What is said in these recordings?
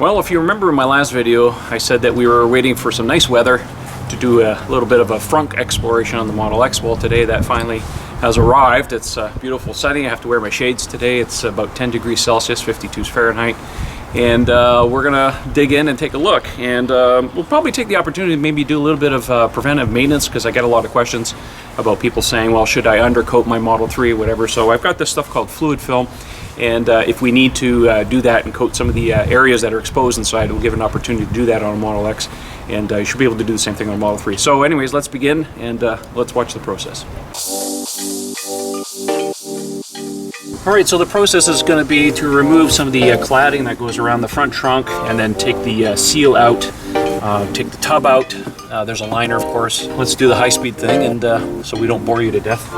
Well, if you remember in my last video, I said that we were waiting for some nice weather to do a little bit of a frunk exploration on the Model X. Well, today that finally has arrived. It's beautiful sunny. I have to wear my shades today. It's about 10 degrees Celsius, 52 Fahrenheit. And we're gonna dig in and take a look. And we'll probably take the opportunity to maybe do a little bit of preventive maintenance, because I get a lot of questions about people saying, well, should I undercoat my Model 3, whatever. So I've got this stuff called fluid film. And if we need to do that and coat some of the areas that are exposed inside, we'll give an opportunity to do that on a Model X. And you should be able to do the same thing on a Model 3. So anyways, let's begin and let's watch the process. All right, so the process is going to be to remove some of the cladding that goes around the front trunk, and then take the seal out, take the tub out. There's a liner, of course. Let's do the high-speed thing, and so we don't bore you to death.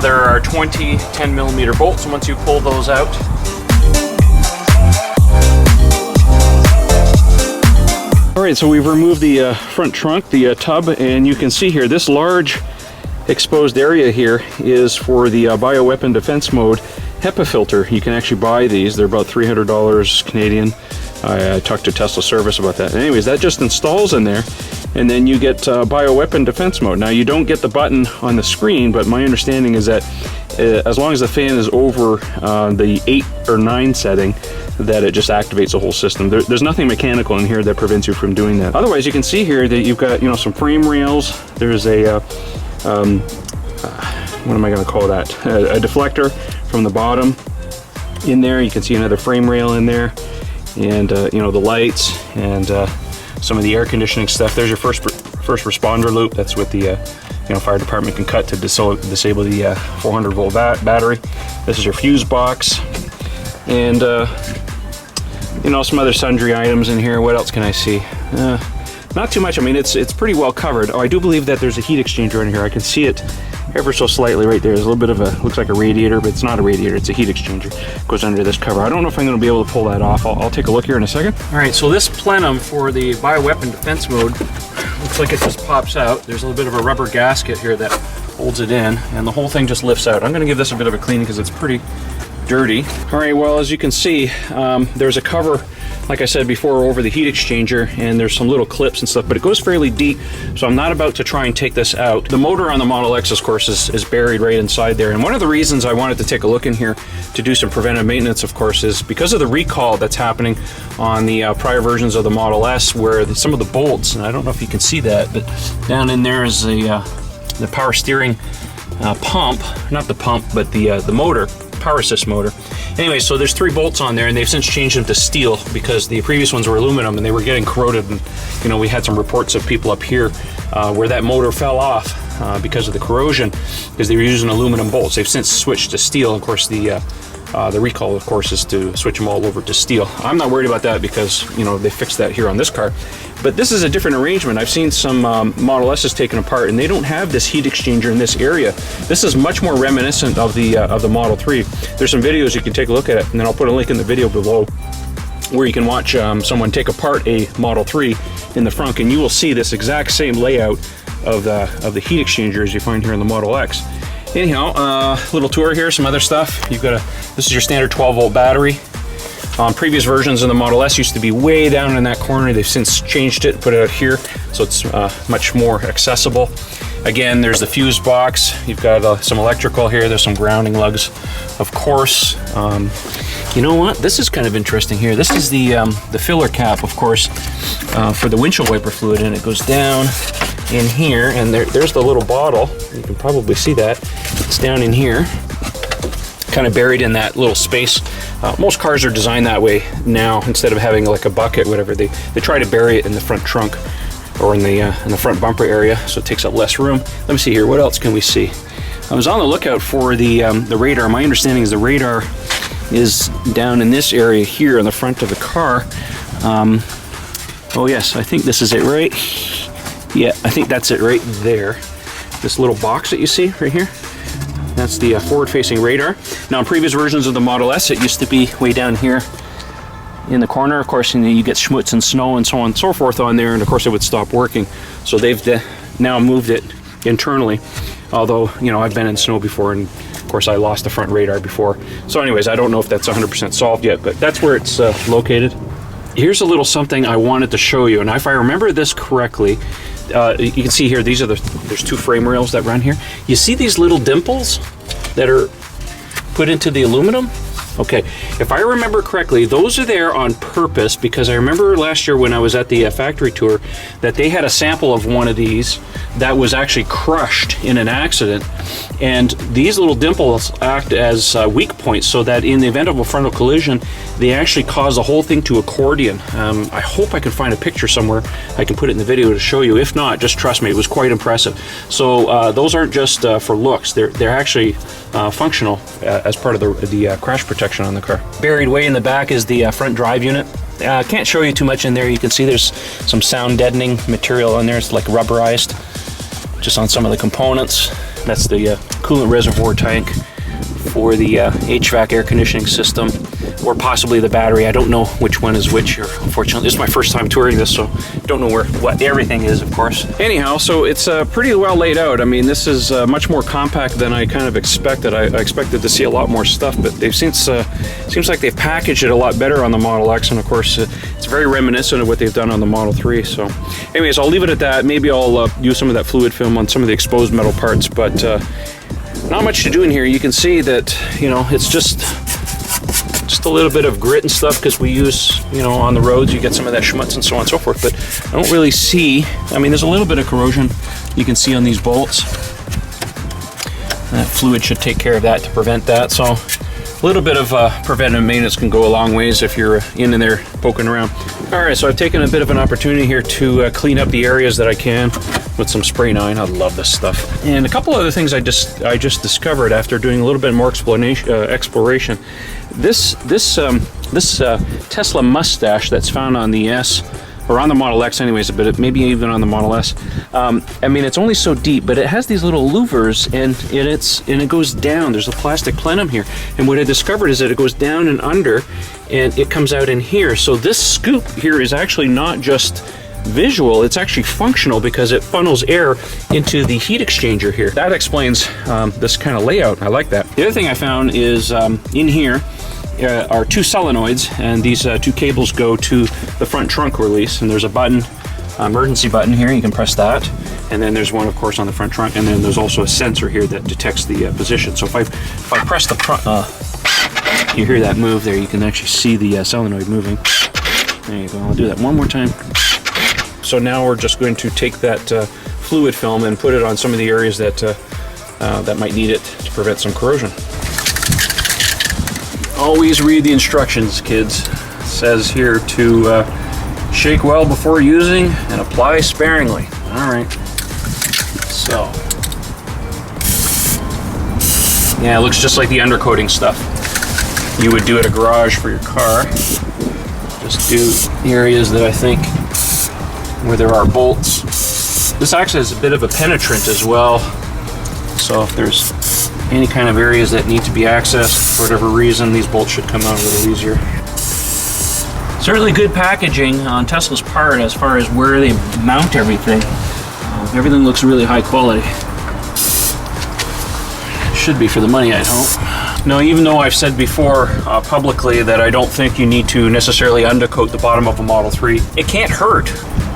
There are 20 10mm bolts once you pull those out. Alright, so we've removed the front trunk, the tub, and you can see here this large exposed area here is for the bioweapon defense mode HEPA filter. You can actually buy these. They're about $300 Canadian. I talked to Tesla service about that. Anyways, that just installs in there, and then you get bioweapon defense mode. Now, you don't get the button on the screen, but my understanding is that as long as the fan is over the 8 or 9 setting, that it just activates the whole system. There's nothing mechanical in here that prevents you from doing that. Otherwise, you can see here that you've got, some frame rails. There's a what am I going to call that? A deflector from the bottom in there. You can see another frame rail in there, and the lights and some of the air conditioning stuff. There's your first responder loop. That's what the fire department can cut to disable the 400 volt battery. This is your fuse box, and some other sundry items in here. What else can I see? Not too much. I mean, it's pretty well covered. Oh, I do believe that there's a heat exchanger in here. I can see it ever so slightly right there. There's a little bit of looks like a radiator, but it's not a radiator, it's a heat exchanger. It goes under this cover. I don't know if I'm going to be able to pull that off. I'll take a look here in a second. All right, so this plenum for the bioweapon defense mode looks like it just pops out. There's a little bit of a rubber gasket here that holds it in, and the whole thing just lifts out. I'm going to give this a bit of a cleaning because it's pretty dirty. All right, well, as you can see, there's a cover, like I said before, over the heat exchanger, and there's some little clips and stuff, but it goes fairly deep, so I'm not about to try and take this out. The motor on the Model X, of course, is buried right inside there, and one of the reasons I wanted to take a look in here to do some preventive maintenance, of course, is because of the recall that's happening on the prior versions of the Model S, where some of the bolts, and I don't know if you can see that, but down in there is the power steering pump, not the pump, but the motor, power assist motor. Anyway, so there's 3 bolts on there, and they've since changed them to steel because the previous ones were aluminum and they were getting corroded. And we had some reports of people up here where that motor fell off because of the corrosion, because they were using aluminum bolts. They've since switched to steel. Of course, the recall, of course, is to switch them all over to steel. I'm not worried about that because they fixed that here on this car. But this is a different arrangement. I've seen some Model S's taken apart, and they don't have this heat exchanger in this area. This is much more reminiscent of the Model 3. There's some videos you can take a look at it, and then I'll put a link in the video below where you can watch someone take apart a Model 3 in the frunk, and you will see this exact same layout of the heat exchanger as you find here in the Model X. Anyhow, little tour here, some other stuff. This is your standard 12 volt battery. Previous versions of the Model S used to be way down in that corner. They've since changed it, put it out here, so it's much more accessible. Again, there's the fuse box. You've got some electrical here. There's some grounding lugs, of course. You know what? This is kind of interesting here. This is the filler cap, of course, for the windshield wiper fluid, and it goes down in here, and there's the little bottle. You can probably see that. It's down in here, kind of buried in that little space. Most cars are designed that way now. Instead of having like a bucket, whatever, they try to bury it in the front trunk or in the front bumper area, so it takes up less room. Let me see here. What else can we see? I was on the lookout for the radar. My understanding is the radar is down in this area here on the front of the car. Oh yes, I think this is it, right? Yeah, I think that's it right there. This little box that you see right here. That's the forward-facing radar. Now, in previous versions of the Model S, it used to be way down here in the corner. Of course, you get schmutz and snow and so on and so forth on there, and of course it would stop working. So they've now moved it internally. Although, I've been in snow before, and of course I lost the front radar before. So anyways, I don't know if that's 100% solved yet, but that's where it's located. Here's a little something I wanted to show you, and if I remember this correctly, you can see here, there's two frame rails that run here. You see these little dimples that are put into the aluminum? Okay, if I remember correctly, those are there on purpose, because I remember last year when I was at the factory tour that they had a sample of one of these that was actually crushed in an accident, and these little dimples act as weak points, so that in the event of a frontal collision, they actually cause the whole thing to accordion. I hope I can find a picture somewhere I can put it in the video to show you. If not, just trust me, it was quite impressive. So those aren't just for looks, they're actually functional as part of the crash protection on the car. Buried way in the back is the front drive unit. Can't show you too much in there. You can see there's some sound deadening material on there. It's like rubberized just on some of the components. That's the coolant reservoir tank for the HVAC air conditioning system, or possibly the battery. I don't know which one is which here, unfortunately. This is my first time touring this, so don't know what everything is, of course. Anyhow, so it's pretty well laid out. I mean, this is much more compact than I kind of expected. I expected to see a lot more stuff, but they've seems like they've packaged it a lot better on the Model X, and of course, it's very reminiscent of what they've done on the Model 3. So anyways, I'll leave it at that. Maybe I'll use some of that fluid film on some of the exposed metal parts, but not much to do in here. You can see that, it's just a little bit of grit and stuff, because we use, on the roads, you get some of that schmutz and so on and so forth, but I don't really see, there's a little bit of corrosion you can see on these bolts. That fluid should take care of that to prevent that. So a little bit of preventive maintenance can go a long ways if you're in there poking around. All right, so I've taken a bit of an opportunity here to clean up the areas that I can with some spray 9. I love this stuff. And a couple other things I just discovered after doing a little bit more exploration. This Tesla mustache that's found on the S, or on the Model X anyways, but maybe even on the Model S. It's only so deep, but it has these little louvers, and it goes down. There's a plastic plenum here, and what I discovered is that it goes down and under, and it comes out in here. So this scoop here is actually not just visual, it's actually functional, because it funnels air into the heat exchanger here. That explains this kind of layout. I like that. The other thing I found is in here are two solenoids, and these two cables go to the front trunk release, and there's a button, emergency button here, you can press that, and then there's one, of course, on the front trunk, and then there's also a sensor here that detects the position. So if I press the front, you hear that move there, you can actually see the solenoid moving. There you go. I'll do that one more time. So now we're just going to take that fluid film and put it on some of the areas that that might need it to prevent some corrosion. Always read the instructions, kids. It says here to shake well before using and apply sparingly. All right. So, yeah, it looks just like the undercoating stuff you would do at a garage for your car. Just do areas that I think where there are bolts. This actually has a bit of a penetrant as well, so if there's any kind of areas that need to be accessed for whatever reason, these bolts should come out a little easier. Certainly good packaging on Tesla's part as far as where they mount everything. Everything looks really high quality. Should be for the money, I hope. Now, even though I've said before publicly that I don't think you need to necessarily undercoat the bottom of a Model 3, it can't hurt.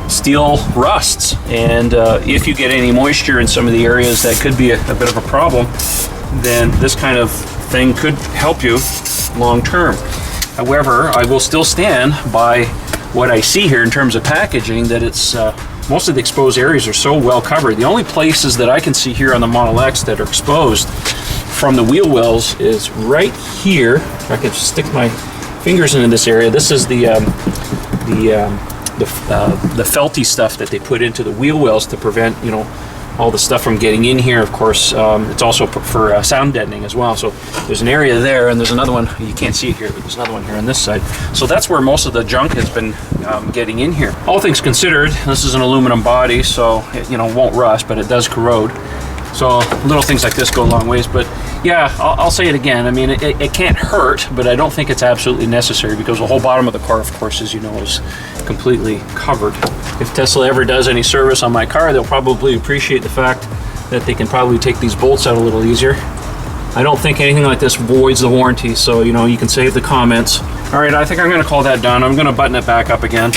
Steel rusts, and if you get any moisture in some of the areas that could be a bit of a problem, then this kind of thing could help you long term. However, I will still stand by what I see here in terms of packaging, that it's most of the exposed areas are so well covered. The only places that I can see here on the Model X that are exposed from the wheel wells is right here. If I could stick my fingers into this area, this is the felty stuff that they put into the wheel wells to prevent, all the stuff from getting in here. Of course, it's also for sound deadening as well. So there's an area there, and there's another one. You can't see it here, but there's another one here on this side. So that's where most of the junk has been getting in here. All things considered, this is an aluminum body, so it won't rust, but it does corrode. So little things like this go a long ways, but yeah, I'll say it again. I mean, it can't hurt, but I don't think it's absolutely necessary because the whole bottom of the car, of course, as you know, is completely covered. If Tesla ever does any service on my car, they'll probably appreciate the fact that they can probably take these bolts out a little easier. I don't think anything like this voids the warranty, so you know, you can save the comments. All right, I think I'm gonna call that done. I'm gonna button it back up again.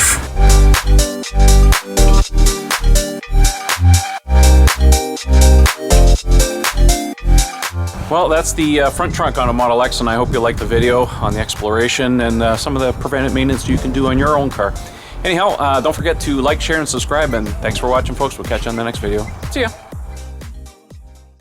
Well, that's the front trunk on a Model X, and I hope you liked the video on the exploration and some of the preventive maintenance you can do on your own car. Anyhow, don't forget to like, share, and subscribe, and thanks for watching, folks. We'll catch you on the next video. See ya!